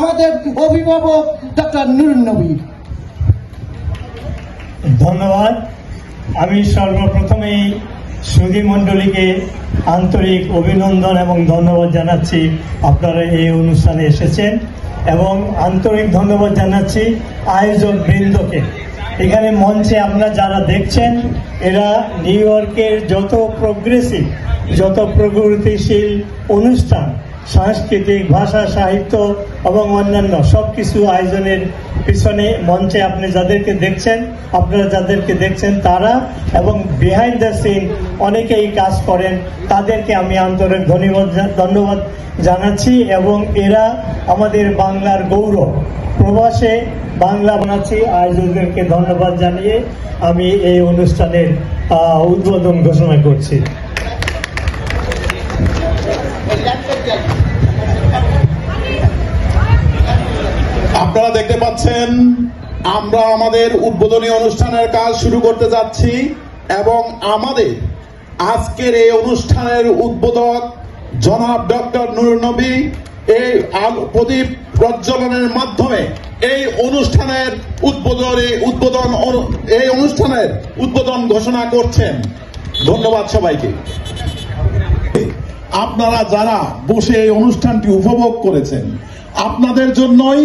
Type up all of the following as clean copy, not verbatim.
আমাদের অভিভাবক ডক্টর নুরুন নবী। ধন্যবাদ। আমি সর্বপ্রথমেই সুধী মণ্ডলীকে আন্তরিক অভিনন্দন এবং ধন্যবাদ জানাচ্ছি, আপনারা এই অনুষ্ঠানে এসেছেন, এবং আন্তরিক ধন্যবাদ জানাচ্ছি আয়োজক বৃন্দকে। এখানে মঞ্চে আপনারা যারা দেখছেন, এরা নিউ ইয়র্কের যত প্রগ্রেসিভ, যত প্রগতিশীল অনুষ্ঠান, সাংস্কৃতিক, ভাষা, সাহিত্য এবং অন্যান্য সব কিছু আয়োজনের পিছনে মঞ্চে আপনি যাদেরকে দেখছেন, আপনারা যাদেরকে দেখছেন তারা, এবং বিহাইন্ড দ্য সিন অনেকেই কাজ করেন, তাদেরকে আমি আন্তরিক ধন্যবাদ জানাচ্ছি। এবং এরা আমাদের বাংলার গৌরব। প্রবাসে বাংলা বানাচ্ছি। আয়োজকদেরকে ধন্যবাদ জানিয়ে আমি এই অনুষ্ঠানের উদ্বোধন ঘোষণা করছি। আপনারা দেখতে পাচ্ছেন আমরা আমাদের উদ্বোধনী অনুষ্ঠানের কাজ শুরু করতে যাচ্ছি, এবং আমাদের আজকের এই অনুষ্ঠানের উদ্বোধক জনাব ডক্টর নুরুন নবী এই প্রদীপ প্রজ্বলনের মাধ্যমে এই অনুষ্ঠানের উদ্বোধন ঘোষণা করছেন। ধন্যবাদ সবাইকে। আপনারা যারা বসে এই অনুষ্ঠানটি উপভোগ করেছেন, আপনাদের জন্যই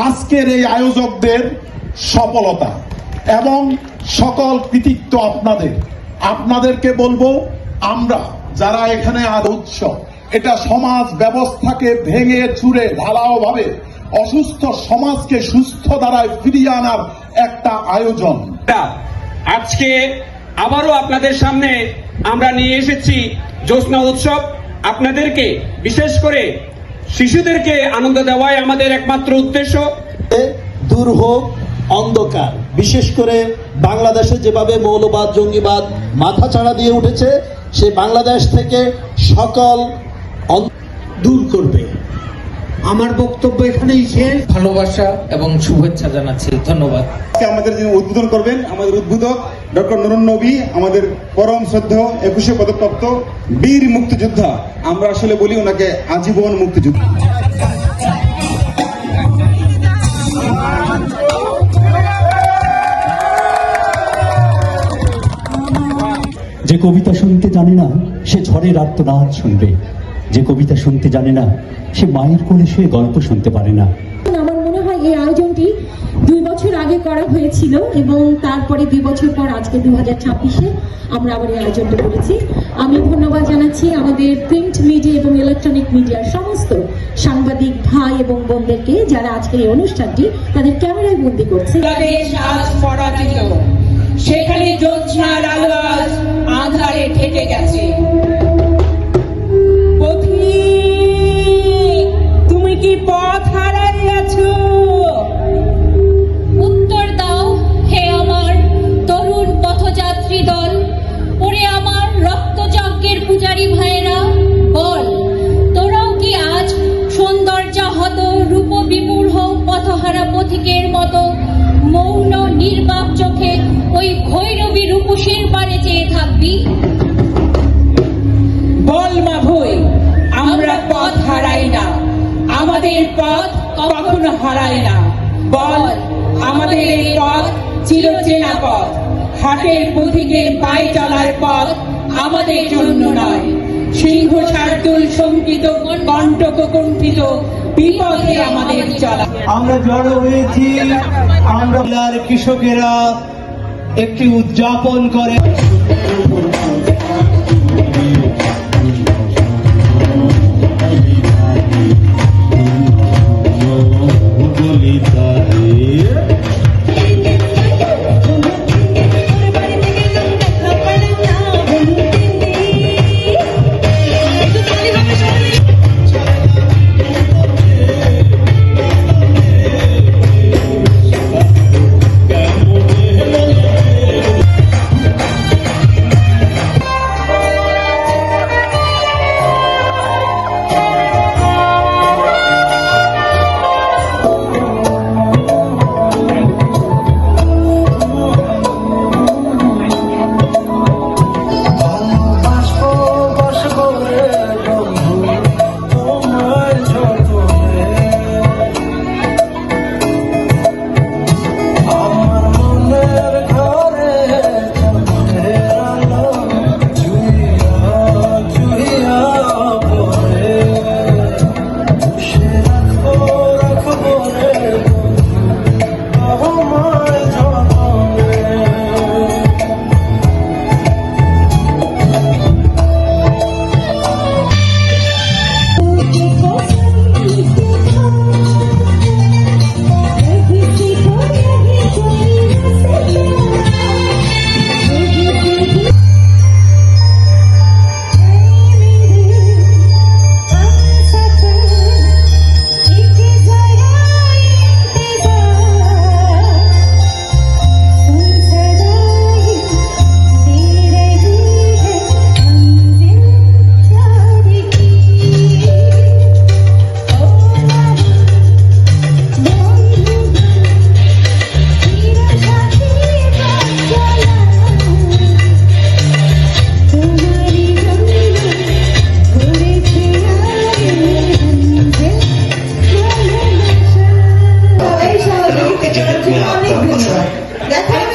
আজকের এই আয়োজকদের সফলতা এবং সকল কৃতিত্ব আপনাদেরকে বলবো, আমরা যারা এখানে উৎসব, এটা সমাজ ব্যবস্থাকে ভেঙে চুরে ঢালাওভাবে অসুস্থ সমাজকে সুস্থ ধারায় ফিরিয়ে আনার একটা আয়োজন। আজকে আবারও আপনাদের সামনে আমরা নিয়ে এসেছি জ্যোৎস্না উৎসব। আপনাদেরকে, বিশেষ করে শিশুদেরকে আনন্দ দেওয়াই আমাদের একমাত্র উদ্দেশ্য। দূর হোক অন্ধকার। বিশেষ করে বাংলাদেশে যেভাবে মৌলবাদ, জঙ্গিবাদ মাথাচাড়া দিয়ে উঠেছে, সে বাংলাদেশ থেকে সকল দূর করবে। আমার বক্তব্য এখানেই শেষ। ভালোবাসা এবং শুভেচ্ছা জানাচ্ছি। ধন্যবাদ। আমাদের যিনি উদ্বোধন করবেন, আমাদের উদ্বোধক ডক্টর নুরুন নবী, আমাদের পরম শ্রদ্ধেয় 21শে পদকপ্রাপ্ত বীর মুক্তিযোদ্ধা। আমরা আসলে বলি ওনাকে আজীবন মুক্তিযোদ্ধা। যে কবিতা শুনতে জানে না সে ঝড়ের আর্তনাদ শুনবে, যে কবিতা শুনতে জানে না সে মায়ের কোলে শুয়ে গল্প শুনতে পারে না। আমার মনে হয় এই আয়োজনটি 2 বছর আগে করা হয়েছিল, এবং তারপরে 2 বছর পর আজকে 2026-এ আমরা আবার এই আয়োজনটা করেছি। আমি ধন্যবাদ জানাচ্ছি আমাদের প্রিন্ট মিডিয়া এবং ইলেকট্রনিক মিডিয়ার সমস্ত সাংবাদিক ভাই এবং বোনদেরকে, যারা আজকের এই অনুষ্ঠানটি তাদের ক্যামেরায় বন্দী করছে। সেখানে জ্যোৎস্নার আলো আঁধারে ঢেকে গেছে। তুমি কি পথ হারাইয়াছ? উত্তর দাও হে আমার তরুণ পথযাত্রী দল, ওরে আমার রক্তযজ্ঞের পূজারী ভাইয়েরা, বল তোরাও কি আজ সৌন্দর্যহত রূপ বিমূঢ় পথহারা পথিকের মতো মৌন নির্বাক চোখে ওই ভৈরবী রূপসীর পারে চেয়ে থাকবি? বল মা ভই, আমরা পথ হারাই না, আমাদের পথ কখনো হারায় না। বল, আমাদের এই পথ চিরচেনা পথ, হাটের পথিকের পায়ে চলার পথ আমাদের জন্য নয়। সিংহ শার্দুল শঙ্কিত কণ্টক কুণ্ঠিত বিপদে আমাদের চলা। আমরা জড়ো হয়েছি, আমরা কৃষকেরা একটি উদযাপন করে। ধন্যবাদ। দেখা